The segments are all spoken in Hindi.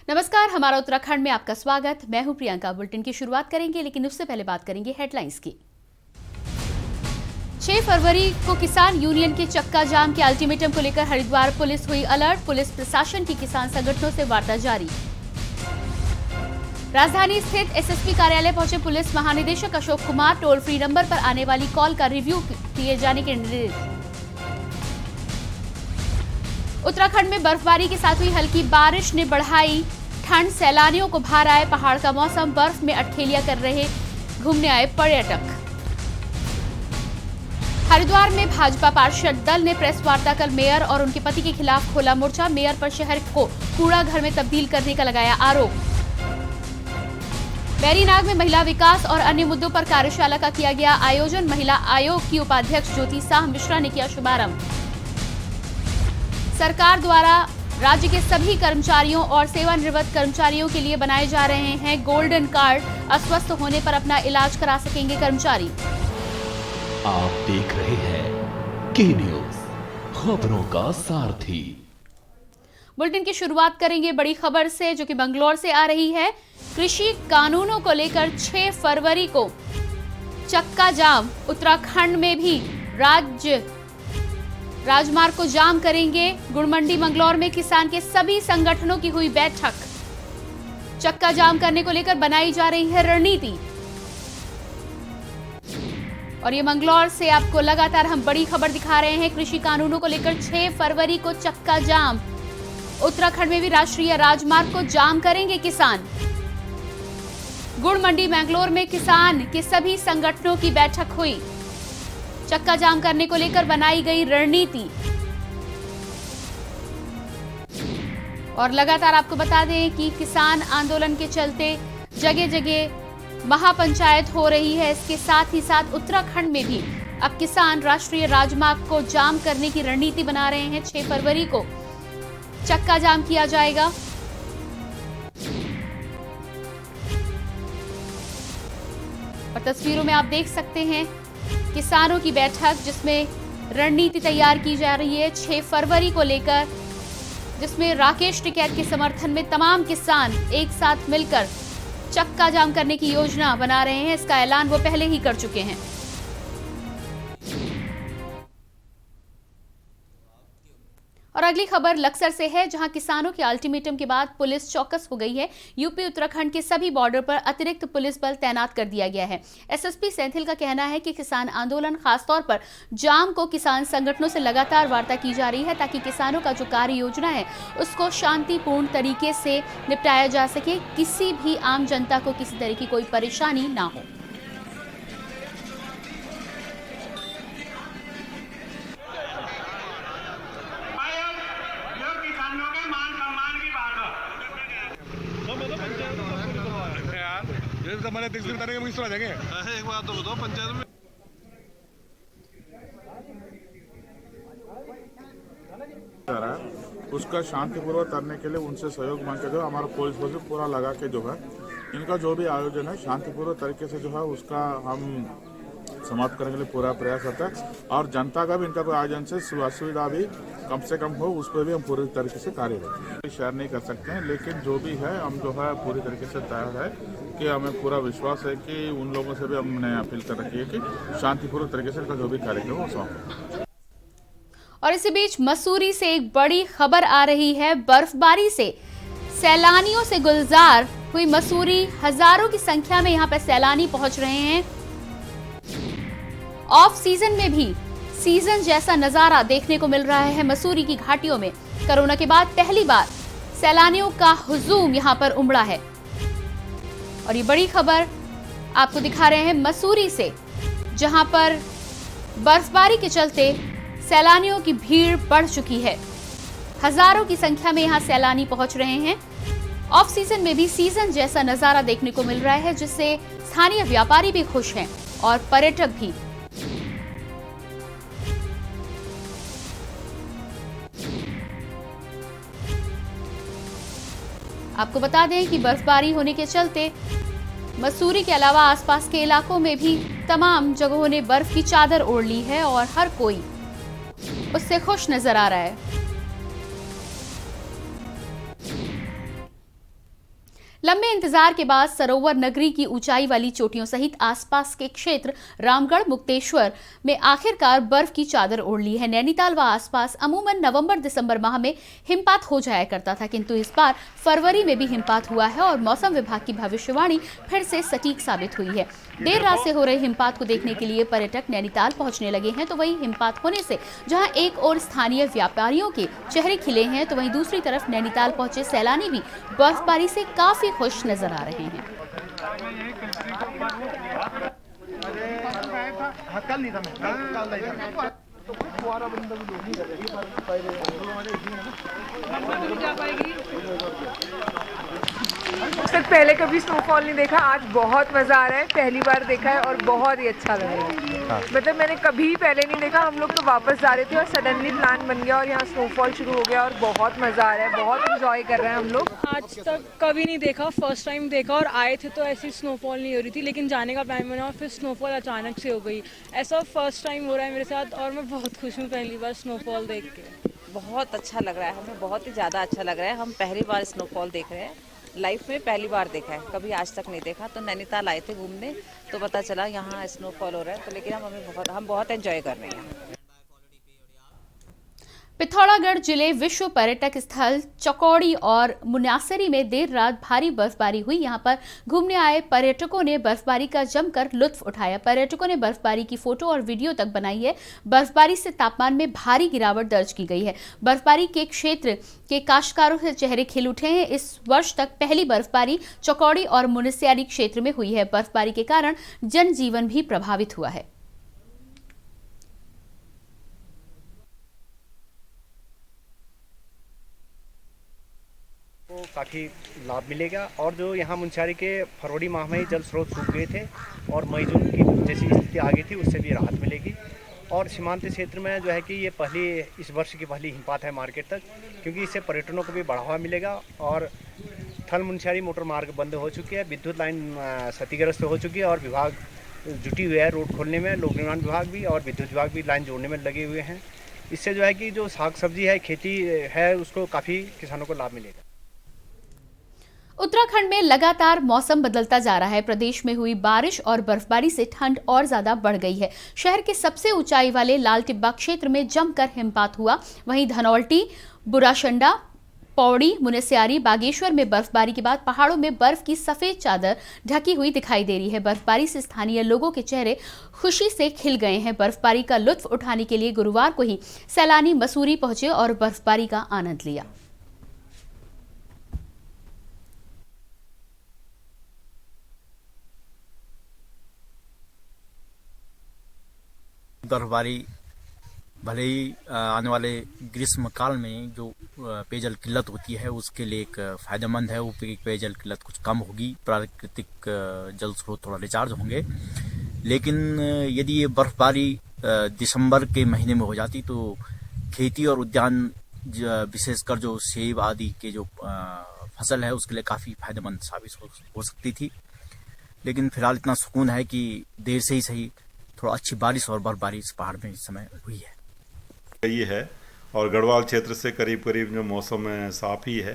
नमस्कार, हमारा उत्तराखंड में आपका स्वागत। मैं हूं प्रियंका। बुलेटिन की शुरुआत करेंगे, लेकिन उससे पहले बात करेंगे हेडलाइंस की। 6 फरवरी को किसान यूनियन के चक्का जाम के अल्टीमेटम को लेकर हरिद्वार पुलिस हुई अलर्ट। पुलिस प्रशासन की किसान संगठनों से वार्ता जारी। राजधानी स्थित एसएसपी कार्यालय पहुंचे पुलिस महानिदेशक Ashok Kumar. Toll free number पर आने वाली कॉल का रिव्यू किए जाने के निर्देश। उत्तराखंड में बर्फबारी के साथ हुई हल्की बारिश ने बढ़ाई ठंड। सैलानियों को भा रहा है पहाड़ का मौसम। बर्फ में अटखेलियां कर रहे घूमने आए पर्यटक। हरिद्वार में भाजपा पार्षद दल ने प्रेस वार्ता कर मेयर और उनके पति के खिलाफ खोला मोर्चा। मेयर पर शहर को कूड़ा घर में तब्दील करने का लगाया आरोप। बैरीनाग में महिला विकास और अन्य मुद्दों पर कार्यशाला का किया गया आयोजन। महिला आयोग की उपाध्यक्ष ज्योति शाह मिश्रा ने किया शुभारंभ। सरकार द्वारा राज्य के सभी कर्मचारियों और सेवानिवृत्त कर्मचारियों के लिए बनाए जा रहे हैं गोल्डन कार्ड। अस्वस्थ होने पर अपना इलाज करा सकेंगे कर्मचारी। आप देख रहे हैं के न्यूज, खबरों का सारथी। बुलेटिन की शुरुआत करेंगे बड़ी खबर से, जो कि बंगलौर से आ रही है। कृषि कानूनों को लेकर 6 फरवरी को चक्का जाम। उत्तराखंड में भी राजमार्ग को जाम करेंगे। गुड़मंडी मंगलौर में किसान के सभी संगठनों की हुई बैठक। चक्का जाम करने को लेकर बनाई जा रही है रणनीति। और ये मंगलौर से आपको लगातार हम बड़ी खबर दिखा रहे हैं। कृषि कानूनों को लेकर 6 फरवरी को चक्का जाम। उत्तराखंड में भी राष्ट्रीय राजमार्ग को जाम करेंगे किसान। गुड़मंडी मंगलौर में किसान के सभी संगठनों की बैठक हुई। चक्का जाम करने को लेकर बनाई गई रणनीति। और लगातार आपको बता दें कि किसान आंदोलन के चलते जगह जगह महापंचायत हो रही है। इसके साथ ही साथ उत्तराखंड में भी अब किसान राष्ट्रीय राजमार्ग को जाम करने की रणनीति बना रहे हैं। 6 फरवरी को चक्का जाम किया जाएगा। और तस्वीरों में आप देख सकते हैं किसानों की बैठक, जिसमें रणनीति तैयार की जा रही है 6 फरवरी को लेकर, जिसमें राकेश टिकैत के समर्थन में तमाम किसान एक साथ मिलकर चक्का जाम करने की योजना बना रहे हैं। इसका ऐलान वो पहले ही कर चुके हैं। और अगली खबर लक्सर से है, जहां किसानों के अल्टीमेटम के बाद पुलिस चौकस हो गई है। यूपी उत्तराखंड के सभी बॉर्डर पर अतिरिक्त पुलिस बल तैनात कर दिया गया है। एसएसपी सेंथिल का कहना है कि किसान आंदोलन, खासतौर पर जाम को किसान संगठनों से लगातार वार्ता की जा रही है, ताकि किसानों का जो कार्य योजना है उसको शांतिपूर्ण तरीके से निपटाया जा सके, किसी भी आम जनता को किसी तरह की कोई परेशानी ना हो। हमारे अध्यक्ष बता रहे हैं, आ जाएंगे। एक बात तो बताओ, पंचायत में उसका शांतिपूर्वक करने के लिए उनसे सहयोग मांग के जो हमारा पुलिस फोर्स पूरा लगा के जो है इनका जो भी आयोजन है शांतिपूर्वक तरीके से जो है उसका हम समाप्त करने के लिए पूरा प्रयास करता है। और जनता का भी इनका आयोजन से असुविधा भी कम से कम हो, उस पर भी हम पूरी तरीके से कार्य करें। शेयर नहीं कर सकते हैं, लेकिन जो भी है हम जो है पूरी तरीके से तैयार है कि हमें पूरा विश्वास है कि उन लोगों से भी हमने अपील कर रखी है कि शांतिपूर्वक तरीके से इनका जो भी कार्यक्रम हो समाप्त। और इसी बीच मसूरी से एक बड़ी खबर आ रही है। बर्फबारी से सैलानियों से गुलजार हुई मसूरी। हजारों की संख्या में यहां पर सैलानी पहुंच रहे हैं। ऑफ सीजन में भी सीजन जैसा नजारा देखने को मिल रहा है मसूरी की घाटियों में। कोरोना के बाद पहली बार सैलानियों का हुजूम यहां पर उमड़ा है। और ये बड़ी खबर आपको दिखा रहे हैं मसूरी से, जहां पर बर्फबारी के चलते सैलानियों की भीड़ बढ़ चुकी है। हजारों की संख्या में यहां सैलानी पहुंच रहे हैं। ऑफ सीजन में भी सीजन जैसा नजारा देखने को मिल रहा है, जिससे स्थानीय व्यापारी भी खुश हैं और पर्यटक भी। आपको बता दें कि बर्फबारी होने के चलते मसूरी के अलावा आसपास के इलाकों में भी तमाम जगहों ने बर्फ की चादर ओढ़ ली है और हर कोई उससे खुश नजर आ रहा है। लंबे इंतजार के बाद सरोवर नगरी की ऊंचाई वाली चोटियों सहित आसपास के क्षेत्र रामगढ़ मुक्तेश्वर में आखिरकार बर्फ की चादर ओढ़ ली है। नैनीताल व आसपास अमूमन नवंबर दिसंबर माह में हिमपात हो जाया करता था, किंतु इस बार फरवरी में भी हिमपात हुआ है और मौसम विभाग की भविष्यवाणी फिर से सटीक साबित हुई है। देर रात से हो रहे हिमपात को देखने के लिए पर्यटक नैनीताल पहुंचने लगे हैं, तो वहीं हिमपात होने से जहां एक और स्थानीय व्यापारियों के चेहरे खिले हैं, तो वहीं दूसरी तरफ नैनीताल पहुंचे सैलानी भी बर्फबारी से काफी खुश नजर आ रहे हैं। आज तक पहले कभी स्नोफॉल नहीं देखा, आज बहुत मजा आ रहा है, पहली बार देखा है और बहुत ही अच्छा लग रहा है। मतलब मैंने कभी पहले नहीं देखा। हम लोग तो वापस जा रहे थे और सडनली प्लान बन गया और यहाँ स्नोफॉल शुरू हो गया और बहुत मजा आ रहा है, बहुत एंजॉय कर रहे हैं हम लोग। आज तक कभी नहीं देखा, फर्स्ट टाइम देखा और आए थे तो ऐसी स्नोफॉल नहीं हो रही थी, लेकिन जाने का प्लान बना और फिर स्नोफॉल अचानक से हो गई। ऐसा फर्स्ट टाइम हो रहा है मेरे साथ और मैं बहुत खुश हूँ पहली बार स्नोफॉल देख के। बहुत अच्छा लग रहा है, हमें बहुत ही ज़्यादा अच्छा लग रहा है। हम पहली बार स्नोफॉल देख रहे हैं, लाइफ में पहली बार देखा है, कभी आज तक नहीं देखा। तो नैनीताल आए थे घूमने तो पता चला यहाँ स्नोफॉल हो रहा है, तो लेकिन हम बहुत एंजॉय कर रहे हैं। पिथौरागढ़ जिले विश्व पर्यटक स्थल चकौड़ी और मुनासरी में देर रात भारी बर्फबारी हुई। यहां पर घूमने आए पर्यटकों ने बर्फबारी का जमकर लुत्फ उठाया। पर्यटकों ने बर्फबारी की फोटो और वीडियो तक बनाई है। बर्फबारी से तापमान में भारी गिरावट दर्ज की गई है। बर्फबारी के क्षेत्र के काश्तकारों से चेहरे खिल उठे हैं। इस वर्ष तक पहली बर्फबारी चकौड़ी और मुनस्यारी क्षेत्र में हुई है। बर्फबारी के कारण जनजीवन भी प्रभावित हुआ है। को काफ़ी लाभ मिलेगा और जो यहाँ मुनस्यारी के फरवरी माह में ही जल स्रोत सूख गए थे और मई जून की जैसी स्थिति आ गई थी, उससे भी राहत मिलेगी। और सीमांत क्षेत्र में जो है कि ये इस वर्ष की पहली हिमपात है मार्केट तक, क्योंकि इससे पर्यटनों को भी बढ़ावा मिलेगा। और थल मुनस्यारी मोटर मार्ग बंद हो चुकी है, विद्युत लाइन क्षतिग्रस्त हो चुकी है और विभाग जुटी हुई है रोड खोलने में। लोक निर्माण विभाग भी और विद्युत विभाग भी लाइन जोड़ने में लगे हुए हैं। इससे जो है कि जो साग सब्जी है, खेती है, उसको काफ़ी किसानों को लाभ मिलेगा। उत्तराखंड में लगातार मौसम बदलता जा रहा है। प्रदेश में हुई बारिश और बर्फबारी से ठंड और ज्यादा बढ़ गई है। शहर के सबसे ऊंचाई वाले लाल टिब्बा क्षेत्र में जमकर हिमपात हुआ। वहीं धनौल्टी, बुराशंडा, पौड़ी, मुनस्यारी, बागेश्वर में बर्फबारी के बाद पहाड़ों में बर्फ की सफेद चादर ढकी हुई दिखाई दे रही है। बर्फबारी से स्थानीय लोगों के चेहरे खुशी से खिल गए हैं। बर्फबारी का लुत्फ उठाने के लिए गुरुवार को ही सैलानी मसूरी पहुंचे और बर्फबारी का आनंद लिया। बर्फबारी भले ही आने वाले ग्रीष्म काल में जो पेयजल किल्लत होती है उसके लिए एक फ़ायदेमंद है। वो पेयजल किल्लत कुछ कम होगी, प्राकृतिक जल स्रोत थोड़ा रिचार्ज होंगे। लेकिन यदि ये बर्फबारी दिसंबर के महीने में हो जाती तो खेती और उद्यान विशेषकर जो सेब आदि के जो फसल है उसके लिए काफ़ी फायदेमंद साबित हो सकती थी। लेकिन फिलहाल इतना सुकून है कि देर से ही सही थोड़ा अच्छी बारिश और बर्फबारी इस पहाड़ में इस समय हुई है। ये है और गढ़वाल क्षेत्र से करीब करीब जो मौसम साफ ही है,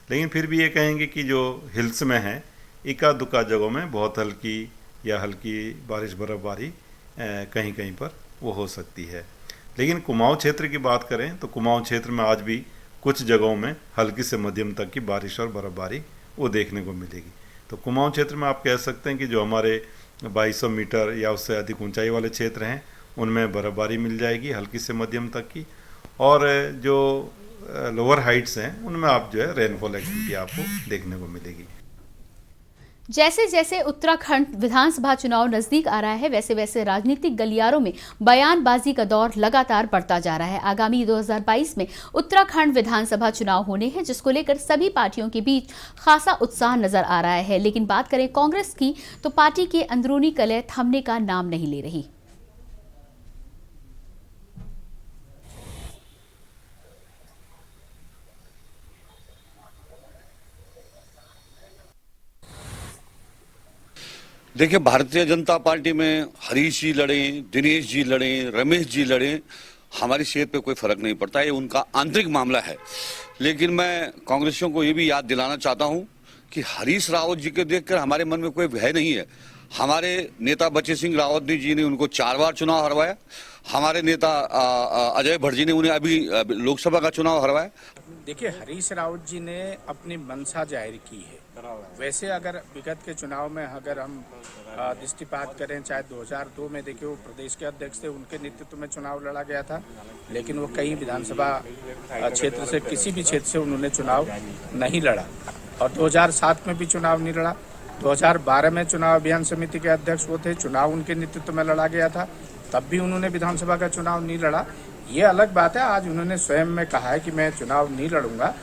लेकिन फिर भी ये कहेंगे कि जो हिल्स में है इक्का दुक्का जगहों में बहुत हल्की बारिश बर्फबारी कहीं कहीं पर वो हो सकती है। लेकिन कुमाऊं क्षेत्र की बात करें तो कुमाऊं क्षेत्र में आज भी कुछ जगहों में हल्की से मध्यम तक की बारिश और बर्फबारी वो देखने को मिलेगी। तो कुमाऊं क्षेत्र में आप कह सकते हैं कि जो हमारे 2200 मीटर या उससे अधिक ऊंचाई वाले क्षेत्र हैं उनमें बर्फबारी मिल जाएगी हल्की से मध्यम तक की, और जो लोअर हाइट्स हैं उनमें आप जो है रेनफॉल एक्टिविटी आपको देखने को मिलेगी। जैसे जैसे उत्तराखंड विधानसभा चुनाव नजदीक आ रहा है वैसे वैसे राजनीतिक गलियारों में बयानबाजी का दौर लगातार बढ़ता जा रहा है। आगामी 2022 में उत्तराखंड विधानसभा चुनाव होने हैं, जिसको लेकर सभी पार्टियों के बीच खासा उत्साह नजर आ रहा है। लेकिन बात करें कांग्रेस की तो पार्टी के अंदरूनी कलह थमने का नाम नहीं ले रही। देखिए, भारतीय जनता पार्टी में हरीश जी लड़े, दिनेश जी लड़े, रमेश जी लड़े, हमारी सेहत पे कोई फर्क नहीं पड़ता, ये उनका आंतरिक मामला है। लेकिन मैं कांग्रेसियों को ये भी याद दिलाना चाहता हूं कि हरीश रावत जी को देखकर हमारे मन में कोई भय नहीं है। हमारे नेता बच्चे सिंह रावत जी ने उनको 4 बार चुनाव हरवाया। हमारे नेता अजय भट्ट जी ने उन्हें अभी लोकसभा का चुनाव हरवाया। देखिए, हरीश रावत जी ने अपनी मंशा जाहिर की है। वैसे अगर विगत के चुनाव में अगर हम दृष्टिपात करें, चाहे 2002 में देखिए वो प्रदेश के अध्यक्ष थे, उनके नेतृत्व में चुनाव लड़ा गया था, लेकिन वो कई विधानसभा क्षेत्र से किसी भी क्षेत्र से उन्होंने चुनाव नहीं लड़ा। और 2007 में भी चुनाव नहीं लड़ा। 2012 में चुनाव अभियान समिति के अध्यक्ष वो थे, चुनाव उनके नेतृत्व में लड़ा गया था, तब भी उन्होंने विधानसभा का चुनाव नहीं लड़ा। ये अलग बात है, आज उन्होंने स्वयं में कहा है कि मैं चुनाव नहीं लड़ूंगा।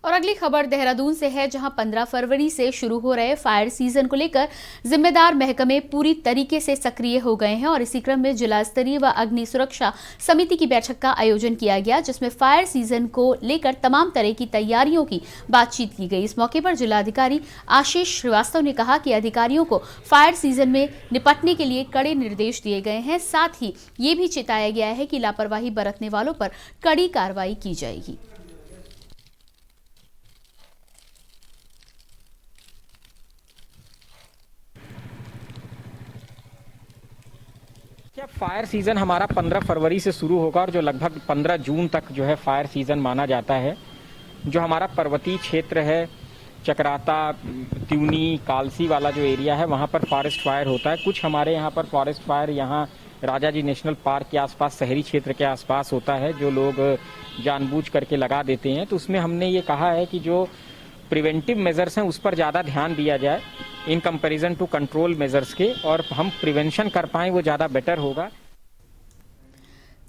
और अगली खबर देहरादून से है, जहां 15 फरवरी से शुरू हो रहे फायर सीजन को लेकर जिम्मेदार महकमे पूरी तरीके से सक्रिय हो गए हैं और इसी क्रम में जिला स्तरीय व अग्नि सुरक्षा समिति की बैठक का आयोजन किया गया, जिसमें फायर सीजन को लेकर तमाम तरह की तैयारियों की बातचीत की गई। इस मौके पर जिलाधिकारी आशीष श्रीवास्तव ने कहा कि अधिकारियों को फायर सीजन में निपटने के लिए कड़े निर्देश दिए गए हैं। साथ ही ये भी चेताया गया है कि लापरवाही बरतने वालों पर कड़ी कार्रवाई की जाएगी। क्या फायर सीज़न हमारा 15 फरवरी से शुरू होगा और जो लगभग 15 जून तक जो है फायर सीज़न माना जाता है। जो हमारा पर्वतीय क्षेत्र है, चक्राता, त्यूनी, कालसी वाला जो एरिया है, वहाँ पर फॉरेस्ट फायर होता है। कुछ हमारे यहाँ पर फॉरेस्ट फायर यहाँ राजा जी नेशनल पार्क के आसपास, शहरी क्षेत्र के आसपास होता है, जो लोग जानबूझ करके लगा देते हैं। तो उसमें हमने ये कहा है कि जो प्रिवेंटिव मेजर्स हैं उस पर ज़्यादा ध्यान दिया जाए in comparison to control measures के, और हम प्रिवेंशन कर पाएँ वो ज़्यादा बेटर होगा।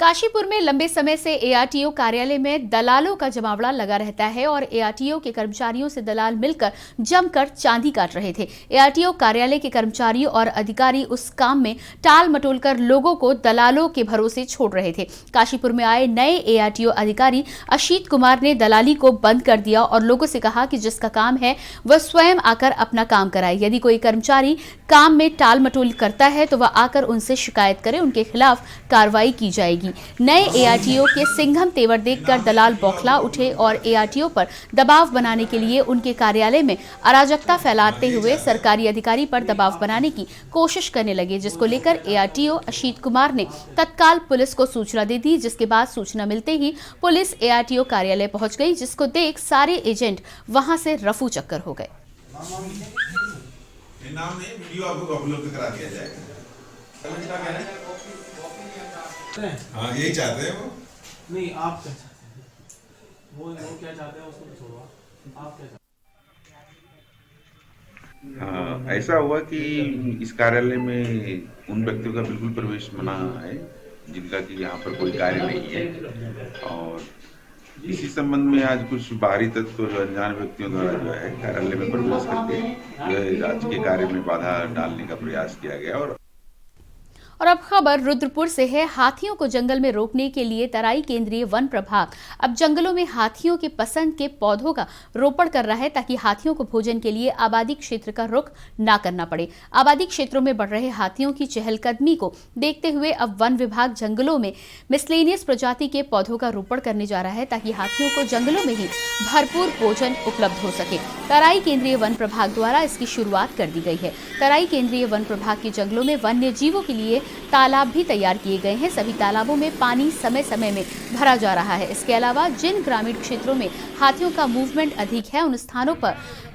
काशीपुर में लंबे समय से एआरटीओ कार्यालय में दलालों का जमावड़ा लगा रहता है और एआरटीओ के कर्मचारियों से दलाल मिलकर जमकर चांदी काट रहे थे। एआरटीओ कार्यालय के कर्मचारी और अधिकारी उस काम में टाल मटोल कर लोगों को दलालों के भरोसे छोड़ रहे थे। काशीपुर में आए नए एआरटीओ अधिकारी अशीत कुमार ने दलाली को बंद कर दिया और लोगों से कहा कि जिसका काम है वह स्वयं आकर अपना काम कराए। यदि कोई कर्मचारी काम में टाल मटोल करता है तो वह आकर उनसे शिकायत करे, उनके खिलाफ कार्रवाई की जाएगी। नए एआरटीओ के सिंघम तेवर देखकर दलाल बौखला उठे और एआरटीओ पर दबाव बनाने के लिए उनके कार्यालय में अराजकता फैलाते हुए सरकारी अधिकारी पर दबाव बनाने की कोशिश करने लगे, जिसको लेकर एआरटीओ अशीत कुमार ने तत्काल पुलिस को सूचना दे दी। जिसके बाद सूचना मिलते ही पुलिस एआरटीओ कार्यालय पहुंच गई, जिसको देख सारे एजेंट वहां से रफू चक्कर हो गए। हाँ, यही चाहते हैं वो। नहीं, आप क्या चाहते हैं? वो क्या चाहते हैं उसको छोड़ो, आप क्या चाहते हैं? हाँ, ऐसा हुआ कि इस कार्यालय में उन व्यक्तियों का बिल्कुल प्रवेश मना है जिनका कि यहाँ पर कोई कार्य नहीं है, और इसी संबंध में आज कुछ बाहरी तत्व जो अनजान व्यक्तियों द्वारा जो है कार्यालय में प्रवेश करके जो है राज्य के कार्य में बाधा डालने का प्रयास किया गया। और अब खबर रुद्रपुर से है। हाथियों को जंगल में रोकने के लिए तराई केंद्रीय वन प्रभाग अब जंगलों में हाथियों के पसंद के पौधों का रोपण कर रहा है, ताकि हाथियों को भोजन के लिए आबादी क्षेत्र का रुख ना करना पड़े। आबादी क्षेत्रों में बढ़ रहे हाथियों की चहलकदमी को देखते हुए अब वन विभाग जंगलों में मिसलेनियस प्रजाति के पौधों का रोपण करने जा रहा है, ताकि हाथियों को जंगलों में ही भरपूर भोजन उपलब्ध हो सके। तराई केंद्रीय वन प्रभाग द्वारा इसकी शुरुआत कर दी गई है। तराई केंद्रीय वन प्रभाग के जंगलों में वन्य जीवों के लिए तालाब भी तैयार किए गए हैं। सभी तालाबों में पानी समय समय में भरा जा रहा है। इसके अलावा जिन ग्रामीण क्षेत्रों में हाथियों का मूवमेंट अधिक है, उन स्थानों पर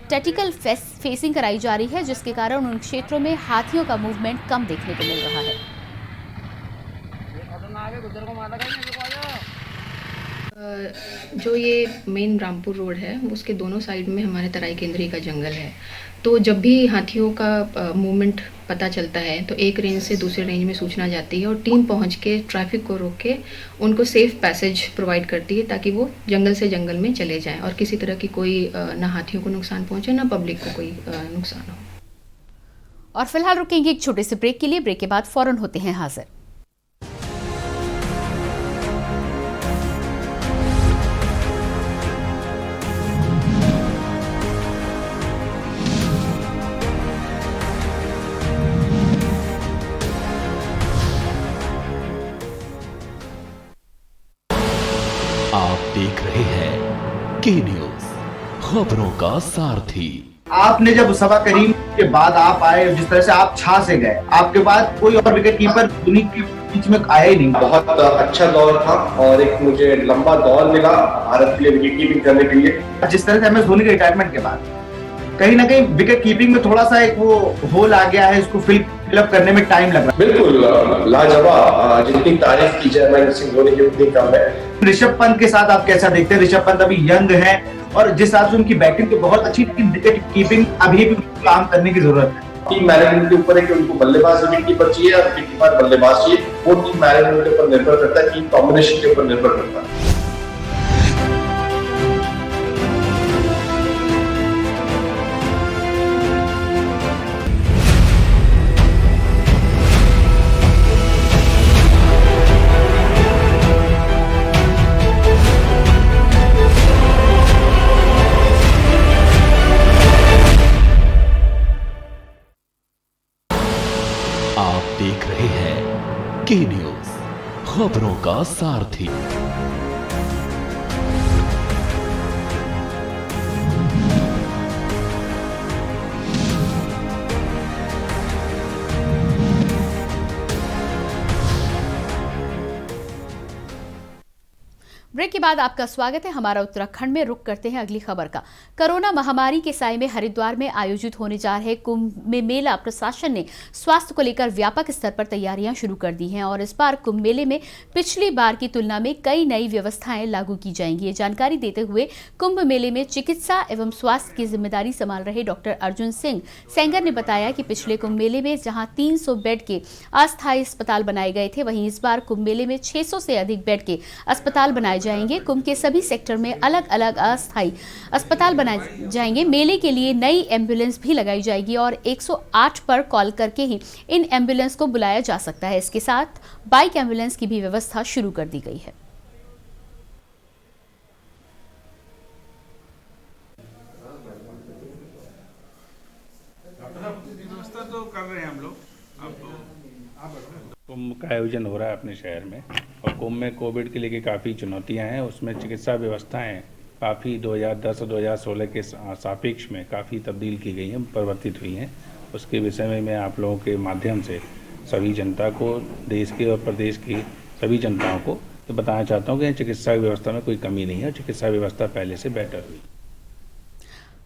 टैक्टिकल फेसिंग कराई जा रही है, जिसके कारण उन क्षेत्रों में हाथियों का मूवमेंट कम देखने को मिल रहा है। जो ये मेन रामपुर रोड है, उसके दोनों साइड में हमारे तराई केंद्रीय का जंगल है। तो जब भी हाथियों का मूवमेंट पता चलता है तो एक रेंज से दूसरे रेंज में सूचना जाती है और टीम पहुंच के ट्रैफिक को रोक के उनको सेफ पैसेज प्रोवाइड करती है, ताकि वो जंगल से जंगल में चले जाएं और किसी तरह की कोई ना हाथियों को नुकसान पहुंचे, ना पब्लिक को कोई नुकसान हो। और फिलहाल रुकेंगे एक छोटे से ब्रेक के लिए। ब्रेक के बाद फौरन होते हैं हाजिर। आप देख रहे हैं के न्यूज, खबरों का सारथी। आपने जब सबा करीम के बाद आप आए, जिस तरह से आप छा से गए, आपके बाद कोई और विकेट कीपर दुनिया के बीच में आया ही नहीं। बहुत अच्छा दौर था और एक मुझे लंबा दौर मिला भारत के लिए विकेट कीपिंग करने के लिए। जिस तरह से MS धोनी के रिटायरमेंट के बाद कहीं ना कहीं विकेट कीपिंग में थोड़ा सा एक वो होल आ गया है, इसको फिलअप करने में टाइम लग रहा है। बिल्कुल लाजवाब, जितनी तारीफ की जाए महेंद्र सिंह धोनी की उतनी कम है। ऋषभ पंत के साथ आप कैसा देखते हैं? ऋषभ पंत अभी यंग है और जिस हिसाब से उनकी बैटिंग तो बहुत अच्छी, लेकिन विकेट कीपिंग अभी भी काम करने की जरूरत है। टीम मैनेजमेंट के ऊपर है कि उनको बल्लेबाज विकेट कीपर चाहिए और विकेट कीपर बल्लेबाज चाहिए। वो टीम मैनेजमेंट के ऊपर निर्भर करता है, टीम कॉम्बिनेशन के ऊपर निर्भर करता है। आप देख रहे हैं के न्यूज, खबरों का सारथी। ब्रेक के बाद आपका स्वागत है। हमारा उत्तराखंड में रुख करते हैं अगली खबर का। कोरोना महामारी के साए में हरिद्वार में आयोजित होने जा रहे कुंभ में मेला प्रशासन ने स्वास्थ्य को लेकर व्यापक स्तर पर तैयारियां शुरू कर दी हैं और इस बार कुंभ मेले में पिछली बार की तुलना में कई नई व्यवस्थाएं लागू की जाएंगी। ये जानकारी देते हुए कुंभ मेले में चिकित्सा एवं स्वास्थ्य की जिम्मेदारी संभाल रहे डॉक्टर अर्जुन सिंह सेंगर ने बताया कि पिछले कुंभ मेले में जहां 300 बेड के अस्थायी अस्पताल बनाए गए थे, वहीं इस बार कुंभ मेले में 600 से अधिक बेड के अस्पताल बनाए जाएंगे। कुंभ के सभी सेक्टर में अलग अलग अस्थायी अस्पताल बनाए जाएंगे। मेले के लिए नई एम्बुलेंस भी लगाई जाएगी और 108 पर कॉल करके ही इन एम्बुलेंस को बुलाया जा सकता है। इसके साथ बाइक एम्बुलेंस की भी व्यवस्था शुरू कर दी गई है। व्यवस्था तो कर रहे हैं हम लोग। कुंभ का आयोजन हो रहा है अपने शहर में और कुंभ में कोविड के लिए काफ़ी चुनौतियां हैं। उसमें चिकित्सा व्यवस्थाएं काफ़ी 2010 और 2016 के सापेक्ष में काफ़ी तब्दील की गई हैं, परिवर्तित हुई हैं। उसके विषय में मैं आप लोगों के माध्यम से सभी जनता को, देश के और प्रदेश की सभी जनताओं को तो बताना चाहता हूँ कि चिकित्सा व्यवस्था में कोई कमी नहीं है। चिकित्सा व्यवस्था पहले से बेटर हुई।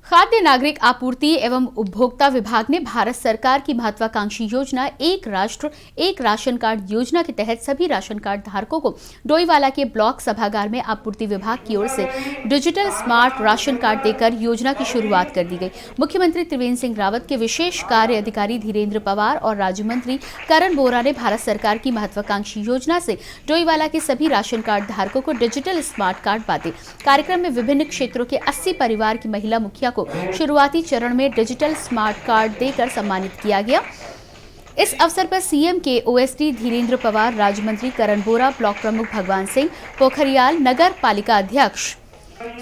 खाद्य नागरिक आपूर्ति एवं उपभोक्ता विभाग ने भारत सरकार की महत्वाकांक्षी योजना एक राष्ट्र एक राशन कार्ड योजना के तहत सभी राशन कार्ड धारकों को डोईवाला के ब्लॉक सभागार में आपूर्ति विभाग की ओर से डिजिटल स्मार्ट राशन कार्ड देकर योजना की शुरुआत कर दी गई। मुख्यमंत्री त्रिवेंद्र सिंह रावत के विशेष कार्य अधिकारी धीरेन्द्र पवार और राज्य मंत्री करण बोरा ने भारत सरकार की महत्वाकांक्षी योजना से डोईवाला के सभी राशन कार्ड धारकों को डिजिटल स्मार्ट कार्ड बांटे। कार्यक्रम में विभिन्न क्षेत्रों के 80 परिवार की महिला मुखिया को शुरुआती चरण में डिजिटल स्मार्ट कार्ड देकर सम्मानित किया गया। इस अवसर पर सीएम के ओएसडी धीरेन्द्र पवार, राज्य मंत्री करण बोरा, ब्लॉक प्रमुख भगवान सिंह पोखरियाल, नगर पालिका अध्यक्ष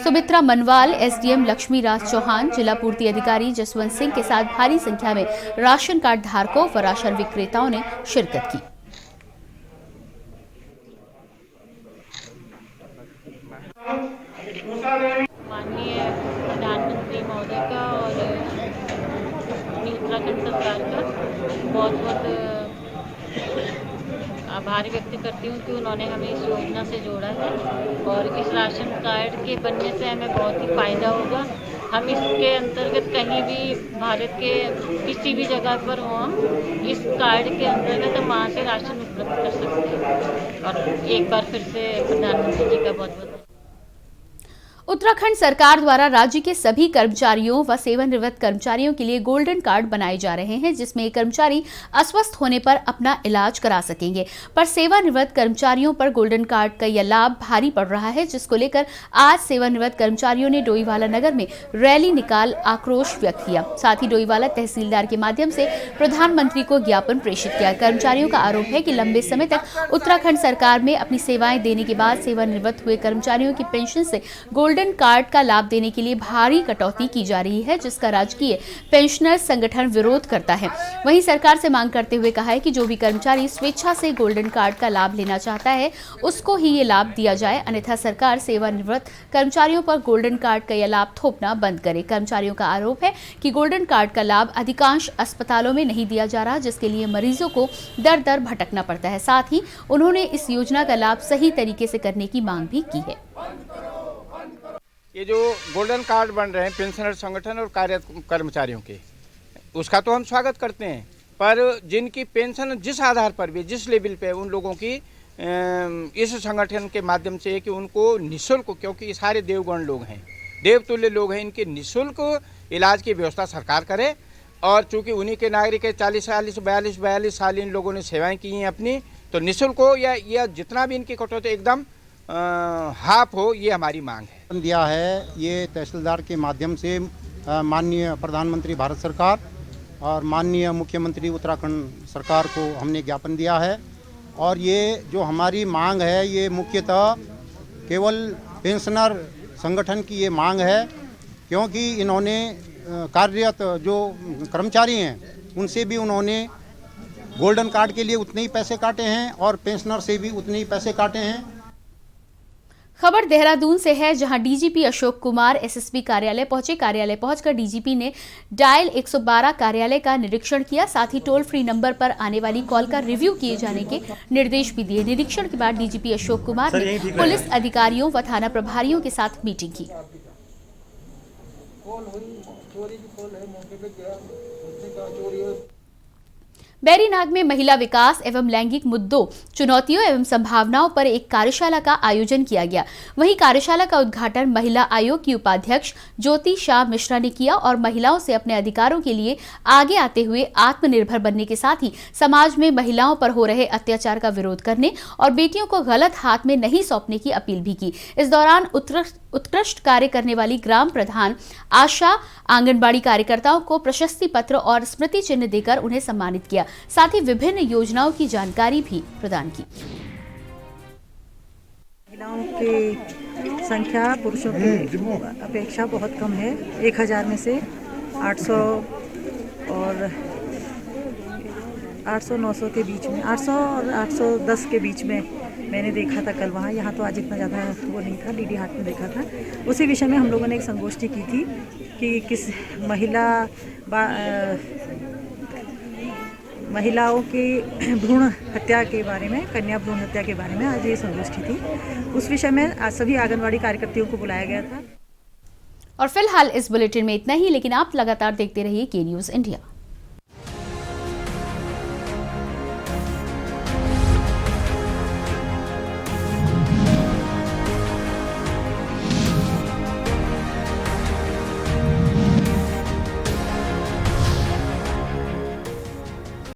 सुमित्रा मनवाल, एसडीएम लक्ष्मी राज चौहान, जिला पूर्ति अधिकारी जसवंत सिंह के साथ भारी संख्या में राशन कार्ड धारकों व राशन विक्रेताओं ने शिरकत की। माननीय प्रधानमंत्री महोदय का और उत्तराखंड सरकार का बहुत बहुत आभार व्यक्त करती हूँ कि उन्होंने हमें इस योजना से जोड़ा है और इस राशन कार्ड के बनने से हमें बहुत ही फ़ायदा होगा। हम इसके अंतर्गत कहीं भी भारत के किसी भी जगह पर हो, हम इस कार्ड के अंतर्गत हम वहाँ से राशन उपलब्ध कर सकते हैं। और एक बार फिर से प्रधानमंत्री जी का बहुत बहुत उत्तराखंड सरकार द्वारा राज्य के सभी कर्मचारियों व सेवानिवृत्त कर्मचारियों के लिए गोल्डन कार्ड बनाए जा रहे हैं, जिसमें कर्मचारी अस्वस्थ होने पर अपना इलाज करा सकेंगे। पर सेवानिवृत्त कर्मचारियों पर गोल्डन कार्ड का यह लाभ भारी पड़ रहा है, जिसको लेकर आज सेवानिवृत्त कर्मचारियों ने डोईवाला नगर में रैली निकाल आक्रोश व्यक्त किया। साथ ही डोईवाला तहसीलदार के माध्यम से प्रधानमंत्री को ज्ञापन प्रेषित किया। कर्मचारियों का आरोप है कि लंबे समय तक उत्तराखंड सरकार में अपनी सेवाएं देने के बाद सेवानिवृत्त हुए कर्मचारियों की पेंशन से गोल्डन गोल्डन कार्ड का लाभ देने के लिए भारी कटौती की जा रही है, जिसका राजकीय पेंशनर संगठन विरोध करता है। वहीं सरकार से मांग करते हुए कहा है कि जो भी कर्मचारी स्वेच्छा से गोल्डन कार्ड का लाभ लेना चाहता है उसको ही ये लाभ दिया जाए, अन्यथा सरकार सेवानिवृत्त कर्मचारियों पर गोल्डन कार्ड का यह लाभ थोपना बंद करे। कर्मचारियों का आरोप है कि गोल्डन कार्ड का लाभ अधिकांश अस्पतालों में नहीं दिया जा रहा, जिसके लिए मरीजों को दर दर भटकना पड़ता है। साथ ही उन्होंने इस योजना का लाभ सही तरीके से करने की मांग भी की है। ये जो गोल्डन कार्ड बन रहे हैं पेंशनर संगठन और कर्मचारियों के, उसका तो हम स्वागत करते हैं, पर जिनकी पेंशन जिस आधार पर भी जिस लेवल पे उन लोगों की इस संगठन के माध्यम से कि उनको निःशुल्क, क्योंकि सारे देवगण लोग हैं, देवतुल्य लोग हैं, इनके निःशुल्क इलाज की व्यवस्था सरकार करे। और चूंकि उन्हीं के नागरिक 40-42 साल इन लोगों ने सेवाएं की हैं अपनी, तो निःशुल्क हो या जितना भी इनकी कटौती एकदम हाफ हो, ये हमारी मांग है। दिया है ये तहसीलदार के माध्यम से माननीय प्रधानमंत्री भारत सरकार और माननीय मुख्यमंत्री उत्तराखंड सरकार को हमने ज्ञापन दिया है। और ये जो हमारी मांग है ये मुख्यतः केवल पेंशनर संगठन की ये मांग है, क्योंकि इन्होंने कार्यरत जो कर्मचारी हैं उनसे भी उन्होंने गोल्डन कार्ड के लिए उतने ही पैसे काटे हैं और पेंशनर से भी उतने ही पैसे काटे हैं। खबर देहरादून से है, जहां डीजीपी अशोक कुमार एसएसपी कार्यालय पहुंचे। कार्यालय पहुंचकर डीजीपी ने डायल 112 कार्यालय का निरीक्षण किया, साथ ही टोल फ्री नंबर पर आने वाली कॉल का रिव्यू किए जाने के निर्देश भी दिए। निरीक्षण के बाद डीजीपी अशोक कुमार ने पुलिस अधिकारियों व थाना प्रभारियों के साथ मीटिंग की। बैरीनाग में महिला विकास एवं लैंगिक मुद्दों, चुनौतियों एवं संभावनाओं पर एक कार्यशाला का आयोजन किया गया। वहीं कार्यशाला का उद्घाटन महिला आयोग की उपाध्यक्ष ज्योति शाह मिश्रा ने किया और महिलाओं से अपने अधिकारों के लिए आगे आते हुए आत्मनिर्भर बनने के साथ ही समाज में महिलाओं पर हो रहे अत्याचार का विरोध करने और बेटियों को गलत हाथ में नहीं सौंपने की अपील भी की। इस दौरान उत्कृष्ट कार्य करने वाली ग्राम प्रधान आशा आंगनबाड़ी कार्यकर्ताओं को प्रशस्ति पत्र और स्मृति चिन्ह देकर उन्हें सम्मानित किया। साथ ही विभिन्न योजनाओं की जानकारी भी प्रदान की। महिलाओं की संख्या पुरुषों की अपेक्षा बहुत कम है। 1000 में से 800 और 800-900 के बीच में, 800 और 810 के बीच में मैंने देखा था कल वहाँ। यहाँ तो आज इतना ज़्यादा वो नहीं था, डीडी हाट में देखा था। उसी विषय में हम लोगों ने एक संगोष्ठी की थी कि किस महिलाओं की भ्रूण हत्या के बारे में, कन्या भ्रूण हत्या के बारे में आज ये संगोष्ठी थी। उस विषय में आज सभी आंगनवाड़ी कार्यकर्तियों को बुलाया गया था। और फिलहाल इस बुलेटिन में इतना ही, लेकिन आप लगातार देखते रहिए के न्यूज़ इंडिया।